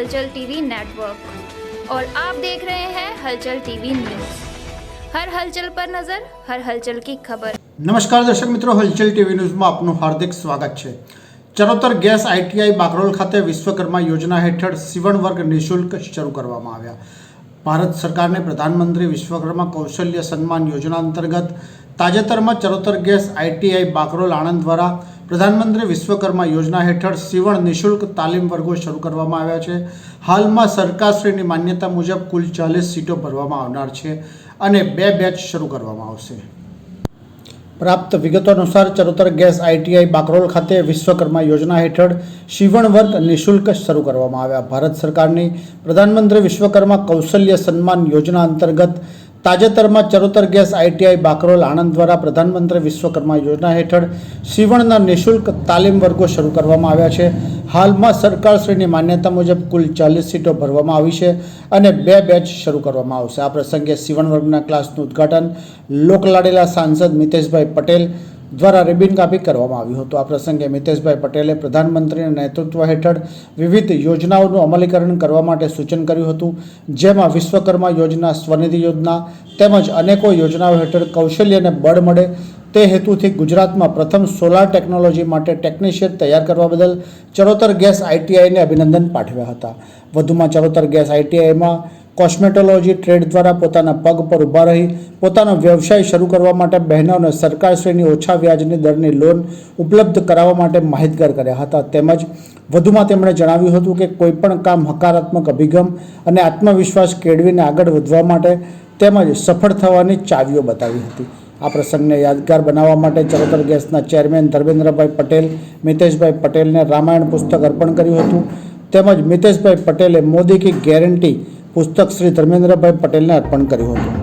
हलचल TV network और आप देख रहे हैं हलचल टीवी न्यूज़। हर हलचल पर नजर, हर हलचल की खबर। नमस्कार दर्शक मित्रों, हलचल टीवी न्यूज़માં આપનું હાર્દિક સ્વાગત છે। ચરોતર ગેસ આઈટીઆઈ બાકરોલ ખાતે વિશ્વકર્મા યોજના હેઠળ સીવણ વર્ગ નિઃશુલ્ક શરૂ કરવામાં આવ્યા। ભારત સરકારને પ્રધાનમંત્રી વિશ્વકર્મા કૌશલ્ય સન્માન યોજના અંતર્ગત તાજેતરમાં ચરોતર ગેસ આઈટીઆઈ બાકરોલ આણંદ દ્વારા પ્રધાનમંત્રી વિશ્વકર્મા યોજના હેઠળ સીવણ નિઃશુલ્ક તાલીમ વર્ગો શરૂ કરવામાં આવ્યા છે। હાલમાં સરકારશ્રીની માન્યતા મુજબ કુલ 40 સીટો ભરવામાં આવનાર છે અને 2 બેચ શરૂ કરવામાં આવશે। प्राप्त विगतों अनुसार चरोतर गैस आईटीआई बाकरोल खाते विश्वकर्मा योजना हेठळ સીવણ વર્ગ નિઃશુલ્ક શરૂ કરવામાં આવ્યા। ભારત સરકારની પ્રધાનમંત્રી વિશ્વકર્મા કૌશલ્ય સન્માન યોજના અંતર્ગત તાજેતરમાં ચરોતર ગેસ આઈટીઆઈ બાકરોલ આણંદ દ્વારા પ્રધાનમંત્રી વિશ્વકર્મા યોજના હેઠળ સીવણના નિઃશુલ્ક તાલીમ વર્ગો શરૂ કરવામાં આવ્યા છે। હાલમાં સરકારશ્રીની માન્યતા મુજબ કુલ 40 સીટો ભરવામાં આવી છે અને 2 બેચ શરૂ કરવામાં આવશે। આ પ્રસંગે સીવણ વર્ગના ક્લાસનું ઉદ્ઘાટન લોકલાડીલા સાંસદ મિતેશભાઈ પટેલ દ્વારા રિબિન કાપી કરવામાં આવ્યું હતું। આ પ્રસંગે મિતેશભાઈ પટેલે પ્રધાનમંત્રીના નેતૃત્વ હેઠળ વિવિધ યોજનાઓનું અમલીકરણ કરવા માટે સૂચન કર્યું હતું, જેમાં વિશ્વકર્મા યોજના, સ્વનિધિ યોજના તેમજ અનેકો યોજનાઓ હેઠળ કૌશલ્યને બળ મળે તે હેતુથી ગુજરાતમાં પ્રથમ સોલાર ટેકનોલોજી માટે ટેકનિશિયન તૈયાર કરવા બદલ ચરોતર ગેસ આઈટીઆઈને અભિનંદન પાઠવ્યા હતા। વધુમાં ચરોતર ગેસ આઈટીઆઈમાં કોસ્મેટોલોજી ટ્રેડ દ્વારા પોતાના પગ પર ઊભા રહી પોતાનો વ્યવસાય શરૂ કરવા માટે બહેનોને સરકારશ્રીની ઓછા વ્યાજની દરની લોન ઉપલબ્ધ કરાવવા માટે માહિતગાર કર્યા હતા। તેમજ વધુમાં તેમણે જણાવ્યું હતું કે કોઈપણ કામ હકારાત્મક અભિગમ અને આત્મવિશ્વાસ કેળવીને આગળ વધવા માટે તેમજ સફળ થવાની ચાવીઓ બતાવી હતી। આ પ્રસંગને યાદગાર બનાવવા માટે ચરોતર ગેસના ચેરમેન ધર્મેન્દ્રભાઈ પટેલ મિતેશભાઈ પટેલને રામાયણ પુસ્તક અર્પણ કર્યું હતું। તેમજ મિતેશભાઈ પટેલે મોદી કી ગેરંટી પુસ્તક શ્રી ધર્મેન્દ્રભાઈ પટેલને અર્પણ કર્યું હતું।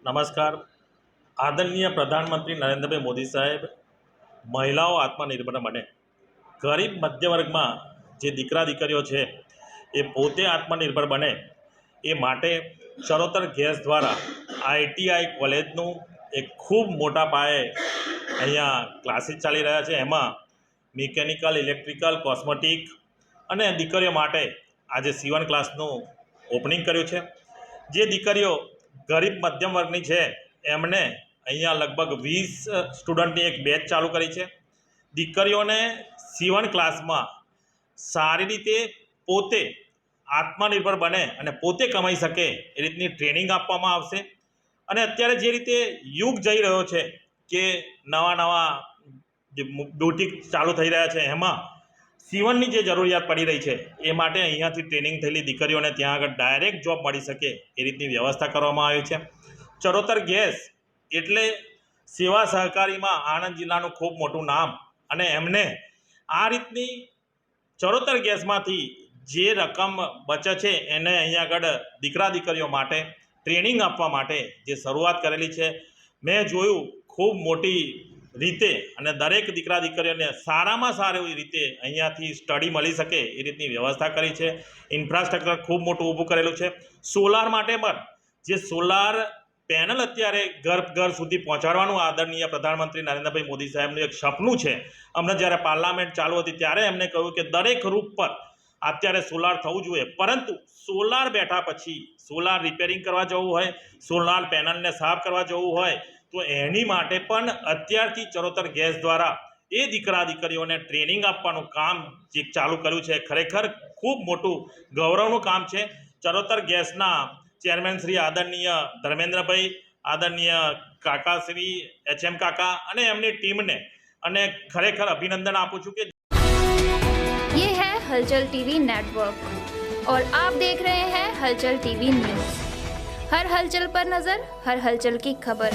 નમસ્કાર। આદરણીય પ્રધાનમંત્રી નરેન્દ્રભાઈ મોદી સાહેબ મહિલાઓ આત્મનિર્ભર બને, ગરીબ મધ્ય વર્ગમાં જે દીકરા દીકરીઓ છે એ પોતે આત્મનિર્ભર બને એ માટે ચરોતર ગેસ દ્વારા આઈટીઆઈ કોલેજનું એક ખૂબ મોટા પાયે અહીંયા ક્લાસીસ ચાલી રહ્યા છે। એમાં મિકેનિકલ, ઇલેક્ટ્રિકલ, કોસ્મેટિક અને દીકરીઓ માટે આજે સીવણ ક્લાસનું ઓપનિંગ કર્યું છે। જે દીકરીઓ ગરીબ મધ્યમ વર્ગની છે એમને અહીંયા લગભગ 20 સ્ટુડન્ટની એક બેચ ચાલુ કરી છે। દીકરીઓને સીવણ ક્લાસમાં સારી રીતે પોતે આત્મનિર્ભર બને અને પોતે કમાઈ શકે એ રીતની ટ્રેનિંગ આપવામાં આવશે। અને અત્યારે જે રીતે યુગ જઈ રહ્યો છે કે નવા જે બ્યુટિક ચાલુ થઈ રહ્યા છે એમાં સીવણની જે જરૂરિયાત પડી રહી છે એ માટે અહીંયાથી ટ્રેનિંગ થયેલી દીકરીઓને ત્યાં આગળ ડાયરેક્ટ જોબ મળી શકે એ રીતની વ્યવસ્થા કરવામાં આવી છે। ચરોતર ગેસ એટલે સેવા સહકારીમાં આણંદ જિલ્લાનું ખૂબ મોટું નામ, અને એમને આ રીતની ચરોતર ગેસમાંથી જે રકમ બચે છે એને અહીંયા આગળ દીકરા દીકરીઓ માટે ટ્રેનિંગ આપવા માટે જે શરૂઆત કરેલી છે મેં જોયું ખૂબ મોટી રીતે, અને દરેક દીકરા દીકરીઓને સારામાં સારી રીતે અહીંયાથી સ્ટડી મળી શકે એ રીતની વ્યવસ્થા કરી છે। ઇન્ફ્રાસ્ટ્રક્ચર ખૂબ મોટું ઊભું કરેલું છે। સોલાર માટે પણ જે સોલાર પેનલ અત્યારે ઘર સુધી પહોંચાડવાનું આદરણીય પ્રધાનમંત્રી નરેન્દ્રભાઈ મોદી સાહેબનું એક સપનું છે. અમને જ્યારે પાર્લામેન્ટ ચાલુ હતી ત્યારે એમને કહ્યું કે દરેક રૂપ પર અત્યારે સોલાર થવું જોઈએ, પરંતુ સોલાર બેઠા પછી સોલાર રિપેરિંગ કરવા જવું હોય, સોલાર પેનલને સાફ કરવા જવું હોય તો એની માટે પણ અત્યારથી ચરોતર ગેસ દ્વારા એ દીકરા દીકરીઓને ટ્રેનિંગ આપવાનું કામ જે ચાલુ કર્યું છે ખરેખર ખૂબ મોટું ગૌરવનું કામ છે. ચરોતર ગેસના ચેરમેન શ્રી આદરણીય ધર્મેન્દ્રભાઈ, આદરણીય કાકા શ્રી HM કાકા અને એમની ટીમને અને ખરેખર અભિનંદન આપું છું કે ये है हलचल टीवी नेटवर्क और आप देख रहे हैं हलचल टीवी न्यूज़। हर हलचल पर नज़र, हर हलचल की खबर।